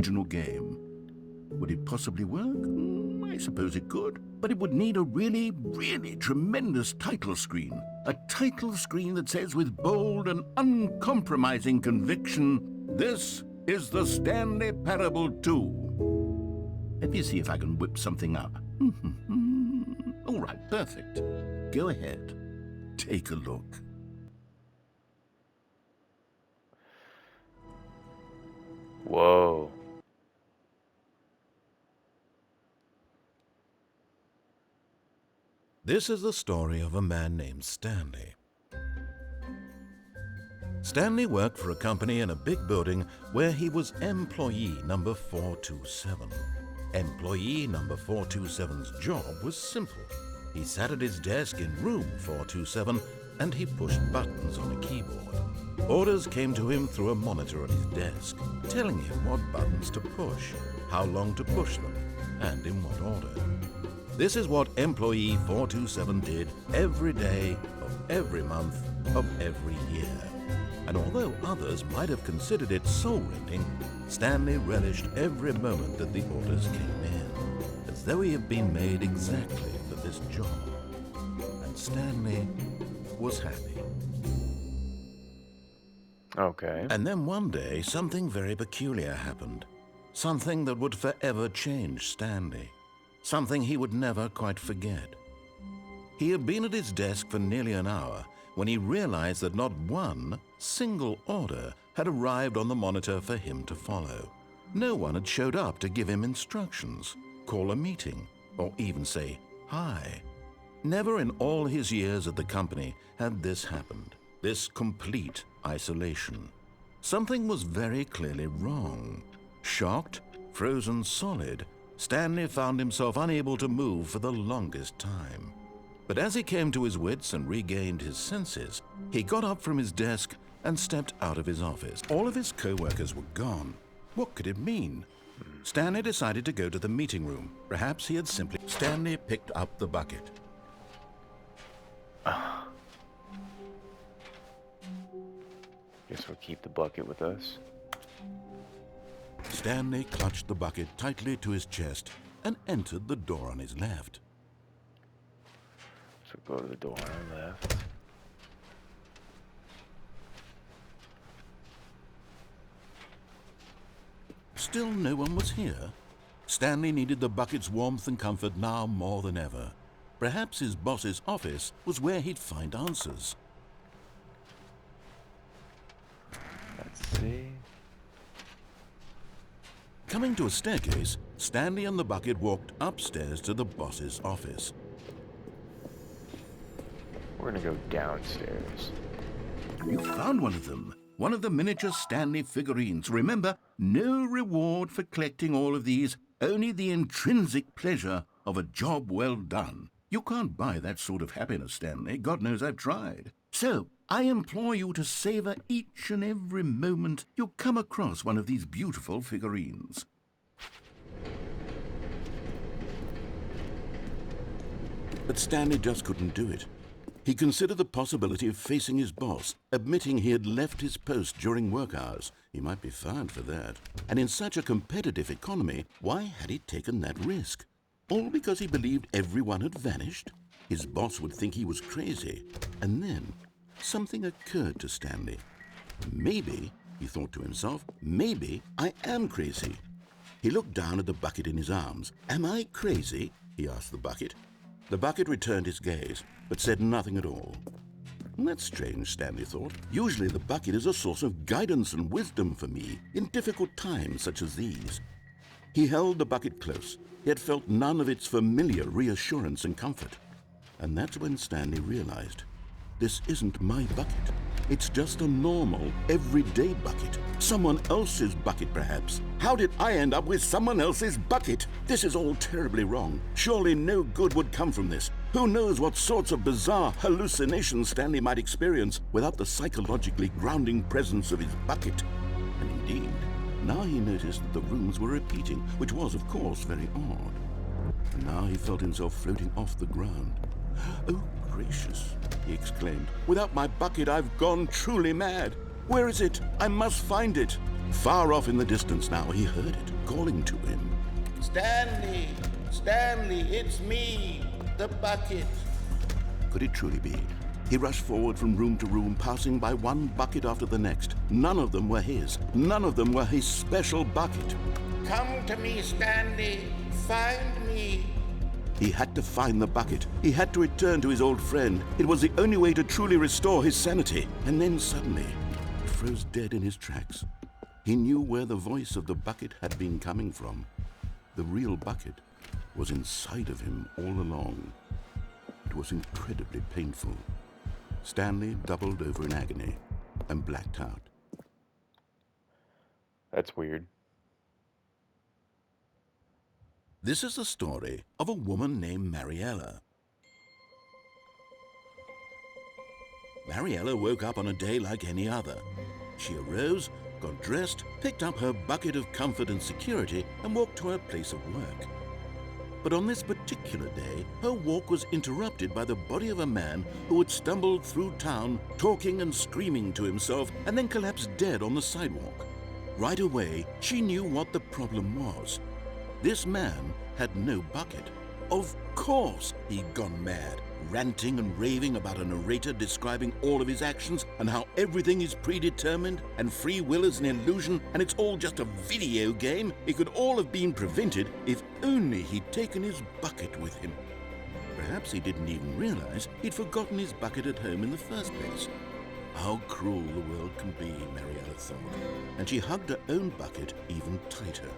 original game. Would it possibly work? I suppose it could. But it would need a really, really tremendous title screen. A title screen that says with bold and uncompromising conviction, "This is the Stanley Parable 2." Let me see if I can whip something up. All right, perfect. Go ahead. Take a look. Whoa. This is the story of a man named Stanley. Stanley worked for a company in a big building where he was employee number 427. Employee number 427's job was simple. He sat at his desk in room 427 and he pushed buttons on a keyboard. Orders came to him through a monitor on his desk, telling him what buttons to push, how long to push them, and in what order. This is what employee 427 did every day of every month of every year. And although others might have considered it soul-rending, Stanley relished every moment that the orders came in, as though he had been made exactly for this job. And Stanley was happy. Okay. And then one day, something very peculiar happened. Something that would forever change Stanley. Something he would never quite forget. He had been at his desk for nearly an hour when he realized that not one single order had arrived on the monitor for him to follow. No one had showed up to give him instructions, call a meeting, or even say hi. Never in all his years at the company had this happened, this complete isolation. Something was very clearly wrong. Shocked, frozen solid, Stanley found himself unable to move for the longest time. But as he came to his wits and regained his senses, he got up from his desk and stepped out of his office. All of his co-workers were gone. What could it mean? Stanley decided to go to the meeting room. Perhaps he had simply... Stanley picked up the bucket. Guess we'll keep the bucket with us. Stanley clutched the bucket tightly to his chest and entered the door on his left. So go to the door on our left. Still no one was here. Stanley needed the bucket's warmth and comfort now more than ever. Perhaps his boss's office was where he'd find answers. Let's see. Coming to a staircase, Stanley and the bucket walked upstairs to the boss's office. We're gonna go downstairs. You found one of them. One of the miniature Stanley figurines. Remember, no reward for collecting all of these, only the intrinsic pleasure of a job well done. You can't buy that sort of happiness, Stanley. God knows I've tried. So, I implore you to savor each and every moment you come across one of these beautiful figurines. But Stanley just couldn't do it. He considered the possibility of facing his boss, admitting he had left his post during work hours. He might be fired for that. And in such a competitive economy, why had he taken that risk? All because he believed everyone had vanished? His boss would think he was crazy. And then something occurred to Stanley. Maybe, he thought to himself, maybe I am crazy. He looked down at the bucket in his arms. Am I crazy? He asked the bucket. The bucket returned his gaze, but said nothing at all. That's strange, Stanley thought. Usually the bucket is a source of guidance and wisdom for me in difficult times such as these. He held the bucket close, yet felt none of its familiar reassurance and comfort. And that's when Stanley realized, this isn't my bucket. It's just a normal, everyday bucket. Someone else's bucket, perhaps. How did I end up with someone else's bucket? This is all terribly wrong. Surely no good would come from this. Who knows what sorts of bizarre hallucinations Stanley might experience without the psychologically grounding presence of his bucket. And indeed, now he noticed that the rooms were repeating, which was, of course, very odd. And now he felt himself floating off the ground. Oh, gracious, he exclaimed. Without my bucket, I've gone truly mad. Where is it? I must find it. Far off in the distance now, he heard it, calling to him. Stanley! Stanley, it's me! The bucket! Could it truly be? He rushed forward from room to room, passing by one bucket after the next. None of them were his. None of them were his special bucket. Come to me, Stanley! Find me! He had to find the bucket. He had to return to his old friend. It was the only way to truly restore his sanity. And then suddenly, he froze dead in his tracks. He knew where the voice of the bucket had been coming from. The real bucket was inside of him all along. It was incredibly painful. Stanley doubled over in agony and blacked out. That's weird. This is the story of a woman named Mariella. Mariella woke up on a day like any other. She arose, got dressed, picked up her bucket of comfort and security, and walked to her place of work. But on this particular day, her walk was interrupted by the body of a man who had stumbled through town, talking and screaming to himself, and then collapsed dead on the sidewalk. Right away, she knew what the problem was. This man had no bucket. Of course he'd gone mad, ranting and raving about a narrator describing all of his actions and how everything is predetermined and free will is an illusion and it's all just a video game. It could all have been prevented if only he'd taken his bucket with him. Perhaps he didn't even realize he'd forgotten his bucket at home in the first place. How cruel the world can be, Mariella thought, and she hugged her own bucket even tighter.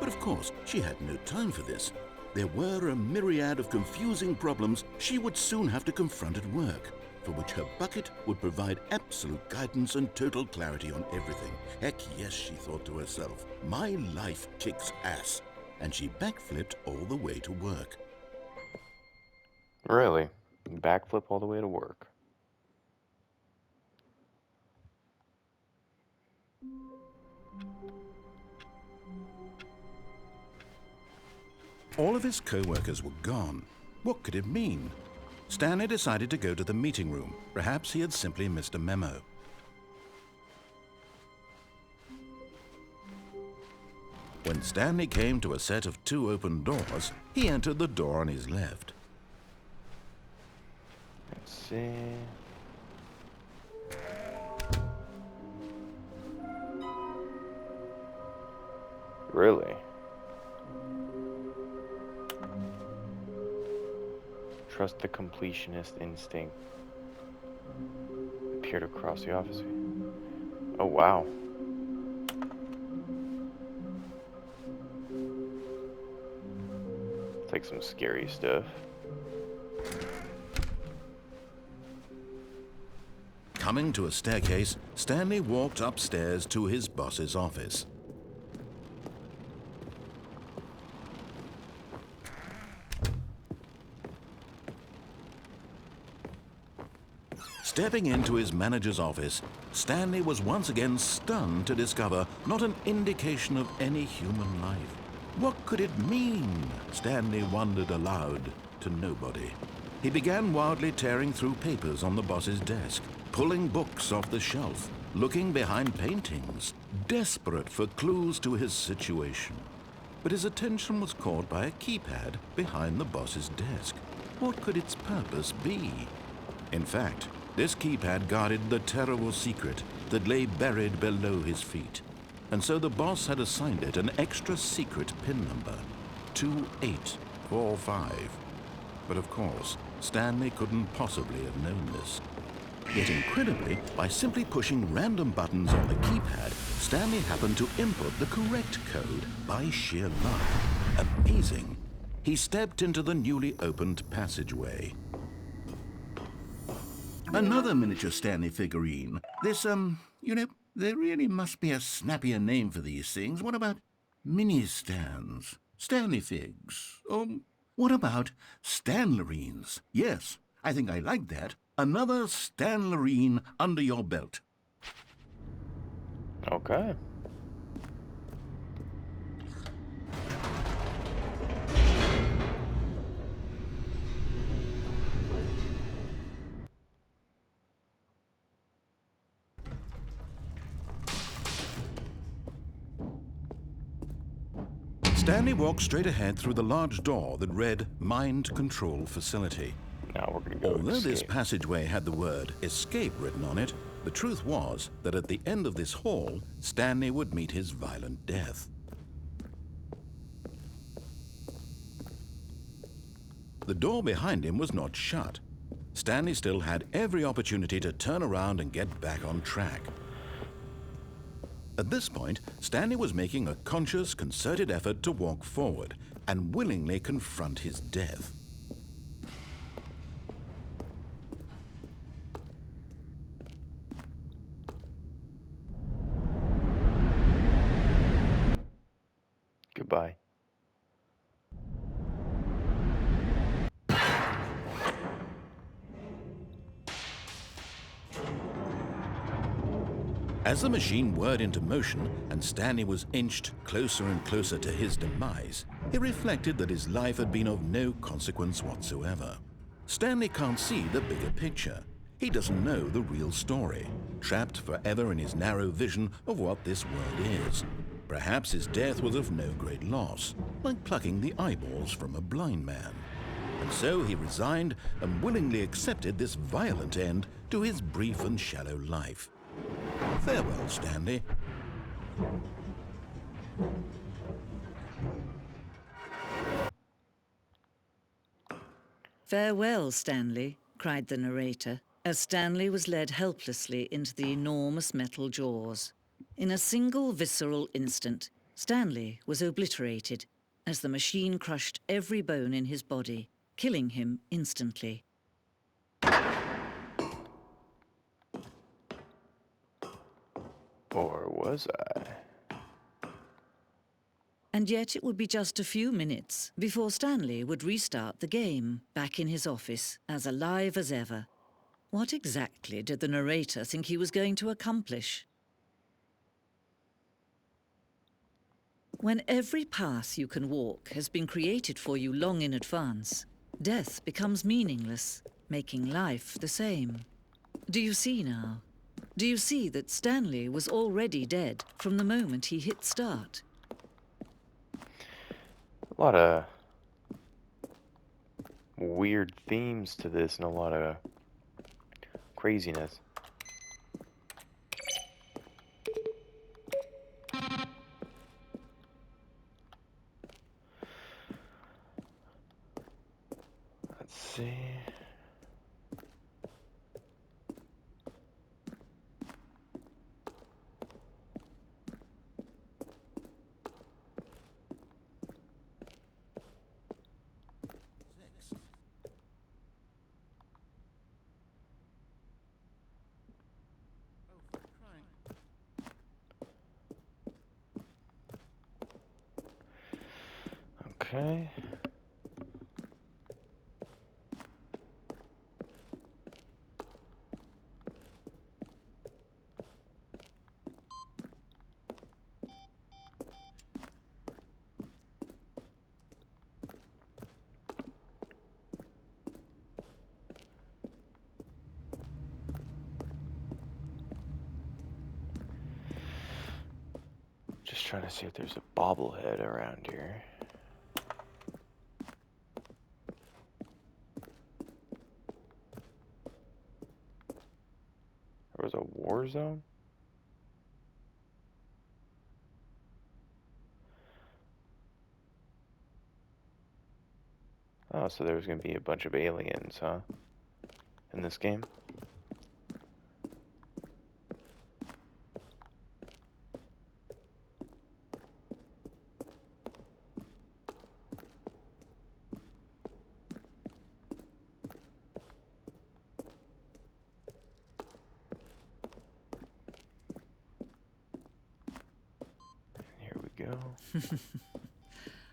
But of course, she had no time for this. There were a myriad of confusing problems she would soon have to confront at work, for which her bucket would provide absolute guidance and total clarity on everything. Heck yes, she thought to herself, my life kicks ass. And she backflipped all the way to work. Really? Backflip all the way to work. All of his co-workers were gone. What could it mean? Stanley decided to go to the meeting room. Perhaps he had simply missed a memo. When Stanley came to a set of 2 open doors, he entered the door on his left. Let's see. Really? Trust the completionist instinct. Appeared across the office. Oh, wow. It's like some scary stuff. Coming to a staircase, Stanley walked upstairs to his boss's office. Stepping into his manager's office, Stanley was once again stunned to discover not an indication of any human life. What could it mean? Stanley wondered aloud to nobody. He began wildly tearing through papers on the boss's desk, pulling books off the shelf, looking behind paintings, desperate for clues to his situation. But his attention was caught by a keypad behind the boss's desk. What could its purpose be? In fact, this keypad guarded the terrible secret that lay buried below his feet. And so the boss had assigned it an extra secret PIN number, 2845. But of course, Stanley couldn't possibly have known this. Yet incredibly, by simply pushing random buttons on the keypad, Stanley happened to input the correct code by sheer luck. Amazing. He stepped into the newly opened passageway. Another miniature Stanley figurine. This, there really must be a snappier name for these things. What about mini-stands? Stanley figs? What about Stanlerines? Yes, I think I like that. Another Stanlerine under your belt. Okay. Stanley walked straight ahead through the large door that read Mind Control Facility. Now we're gonna go Although this escape. passageway had the word escape written on it, the truth was that at the end of this hall, Stanley would meet his violent death. The door behind him was not shut. Stanley still had every opportunity to turn around and get back on track. At this point, Stanley was making a conscious, concerted effort to walk forward and willingly confront his death. Goodbye. As the machine whirred into motion and Stanley was inched closer and closer to his demise, he reflected that his life had been of no consequence whatsoever. Stanley can't see the bigger picture. He doesn't know the real story, trapped forever in his narrow vision of what this world is. Perhaps his death was of no great loss, like plucking the eyeballs from a blind man. And so he resigned and willingly accepted this violent end to his brief and shallow life. Farewell, Stanley. "Farewell, Stanley," cried the narrator, as Stanley was led helplessly into the enormous metal jaws. In a single visceral instant, Stanley was obliterated as the machine crushed every bone in his body, killing him instantly. Or was I? And yet it would be just a few minutes before Stanley would restart the game, back in his office, as alive as ever. What exactly did the narrator think he was going to accomplish? When every path you can walk has been created for you long in advance, death becomes meaningless, making life the same. Do you see now? Do you see that Stanley was already dead from the moment he hit start? A lot of weird themes to this and a lot of craziness. Let's see. Okay. Just trying to see if there's a bobblehead around here. There was a war zone? Oh, so there's gonna be a bunch of aliens, huh? In this game? Here we go.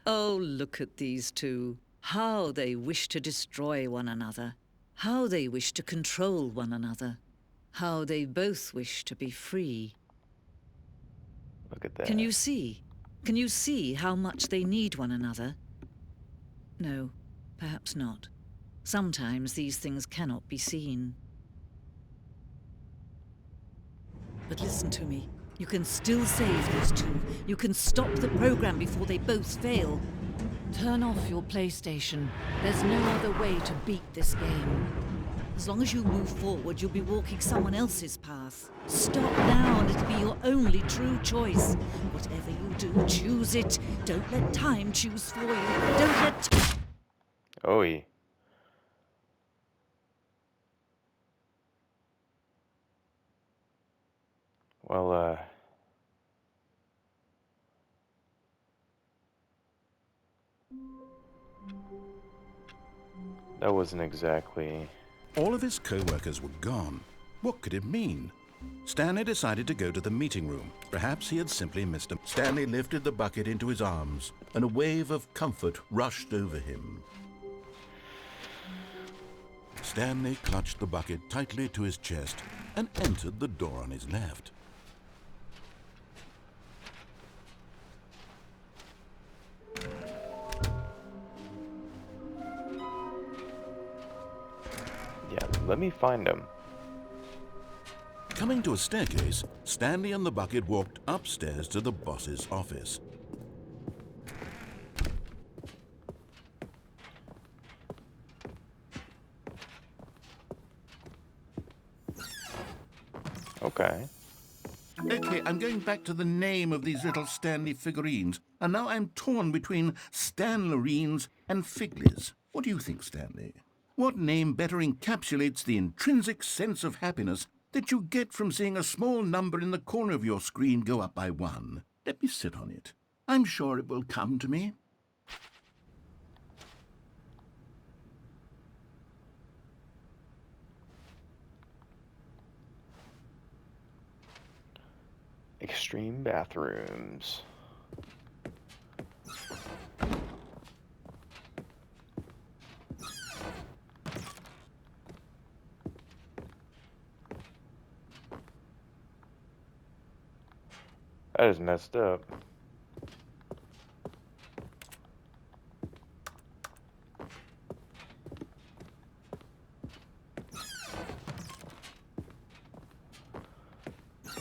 Oh, look at these two. How they wish to destroy one another. How they wish to control one another. How they both wish to be free. Look at that. Can you see? Can you see how much they need one another? No, perhaps not. Sometimes these things cannot be seen. But listen to me. You can still save these two. You can stop the program before they both fail. Turn off your PlayStation. There's no other way to beat this game. As long as you move forward, you'll be walking someone else's path. Stop now and it'll be your only true choice. Whatever you do, choose it. Don't let time choose for you. Don't let... Oi. Well, that wasn't exactly... All of his co-workers were gone. What could it mean? Stanley decided to go to the meeting room. Perhaps he had simply missed him. Stanley lifted the bucket into his arms, and a wave of comfort rushed over him. Stanley clutched the bucket tightly to his chest and entered the door on his left. Yeah, let me find him. Coming to a staircase, Stanley and the bucket walked upstairs to the boss's office. Okay. Okay, I'm going back to the name of these little Stanley figurines, and now I'm torn between Stanlerines and Figlies. What do you think, Stanley? What name better encapsulates the intrinsic sense of happiness that you get from seeing a small number in the corner of your screen go up by 1? Let me sit on it. I'm sure it will come to me. Extreme bathrooms. That is messed up.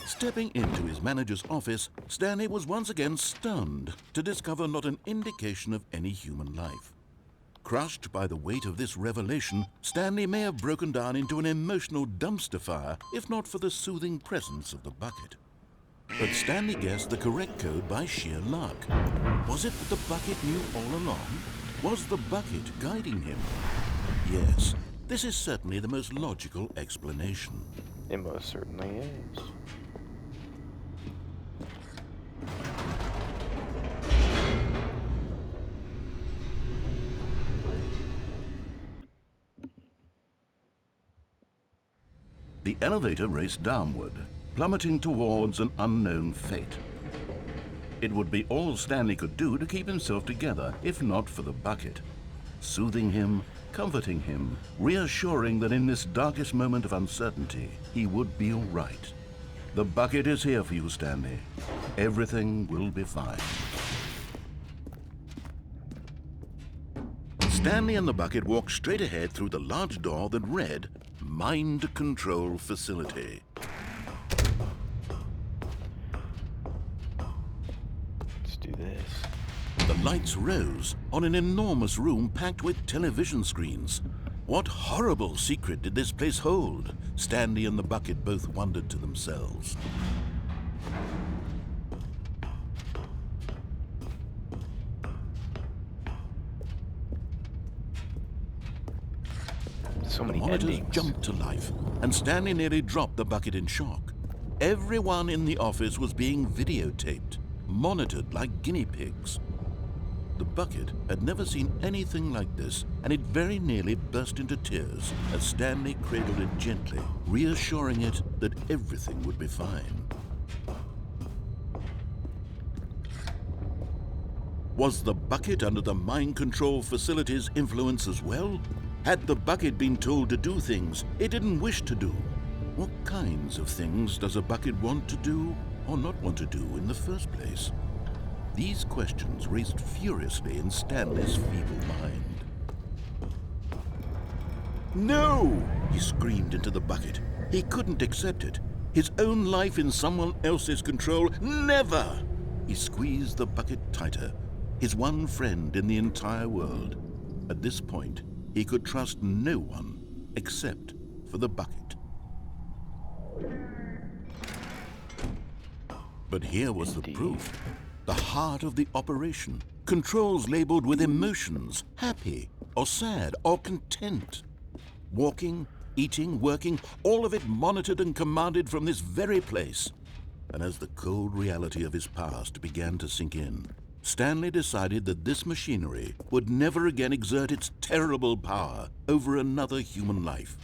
Stepping into his manager's office, Stanley was once again stunned to discover not an indication of any human life. Crushed by the weight of this revelation, Stanley may have broken down into an emotional dumpster fire if not for the soothing presence of the bucket. But Stanley guessed the correct code by sheer luck. Was it that the bucket knew all along? Was the bucket guiding him? Yes, this is certainly the most logical explanation. It most certainly is. The elevator raced downward, plummeting towards an unknown fate. It would be all Stanley could do to keep himself together, if not for the bucket. Soothing him, comforting him, reassuring that in this darkest moment of uncertainty, he would be all right. The bucket is here for you, Stanley. Everything will be fine. Stanley and the bucket walked straight ahead through the large door that read, Mind Control Facility. Let's do this. The lights rose on an enormous room packed with television screens. What horrible secret did this place hold? Stanley and the bucket both wondered to themselves. So The many monitors endings. jumped to life, and Stanley nearly dropped the bucket in shock. Everyone in the office was being videotaped, monitored like guinea pigs. The bucket had never seen anything like this, and it very nearly burst into tears as Stanley cradled it gently, reassuring it that everything would be fine. Was the bucket under the mind control facility's influence as well? Had the bucket been told to do things it didn't wish to do? What kinds of things does a bucket want to do or not want to do in the first place? These questions raced furiously in Stanley's feeble mind. No! He screamed into the bucket. He couldn't accept it. His own life in someone else's control. Never! He squeezed the bucket tighter. His one friend in the entire world. At this point, he could trust no one except for the bucket. But here was the proof. The heart of the operation. Controls labeled with emotions, happy or sad or content. Walking, eating, working, all of it monitored and commanded from this very place. And as the cold reality of his past began to sink in, Stanley decided that this machinery would never again exert its terrible power over another human life.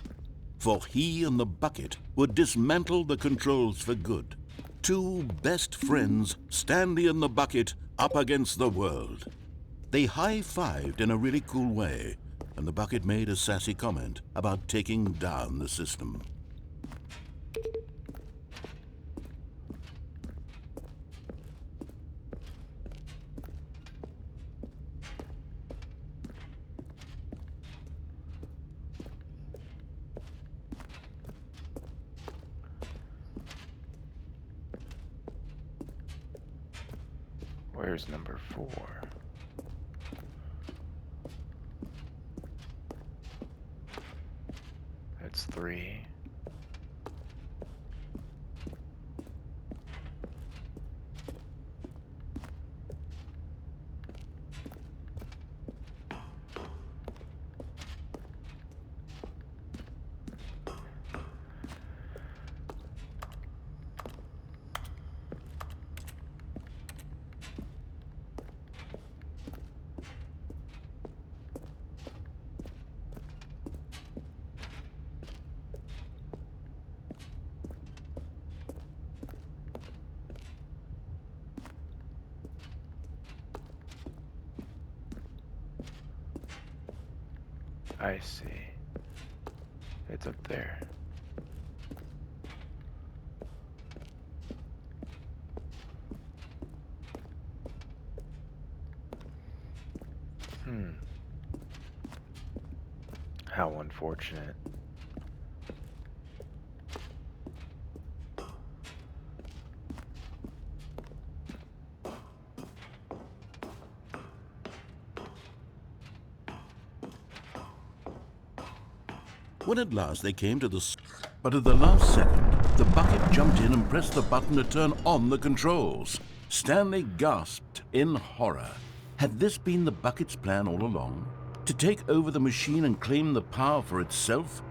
For he and the bucket would dismantle the controls for good. Two best friends, Stanley and the bucket, up against the world. They high-fived in a really cool way, and the bucket made a sassy comment about taking down the system. Where's number 4? That's 3. I see. It's up there. How unfortunate. When at last they came to but at the last second, the bucket jumped in and pressed the button to turn on the controls. Stanley gasped in horror. Had this been the bucket's plan all along? To take over the machine and claim the power for itself?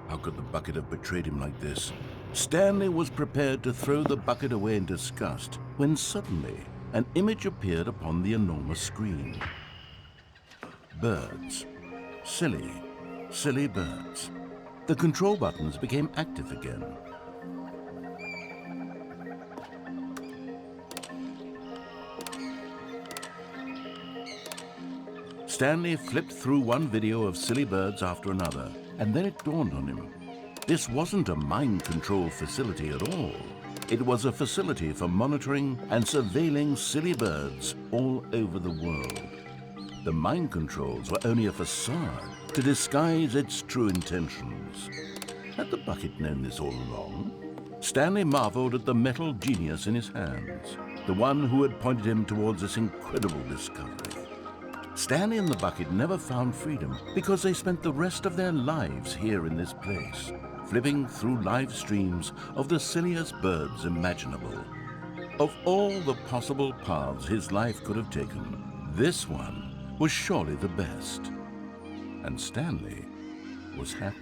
How could the bucket have betrayed him like this? Stanley was prepared to throw the bucket away in disgust when suddenly an image appeared upon the enormous screen. Birds. Silly, silly birds. The control buttons became active again. Stanley flipped through one video of silly birds after another, and then it dawned on him. This wasn't a mind control facility at all. It was a facility for monitoring and surveilling silly birds all over the world. The mind controls were only a facade to disguise its true intentions. Had the bucket known this all along? Stanley marveled at the metal genius in his hands, the one who had pointed him towards this incredible discovery. Stanley and the bucket never found freedom because they spent the rest of their lives here in this place, flipping through live streams of the silliest birds imaginable. Of all the possible paths his life could have taken, this one was surely the best. And Stanley was happy.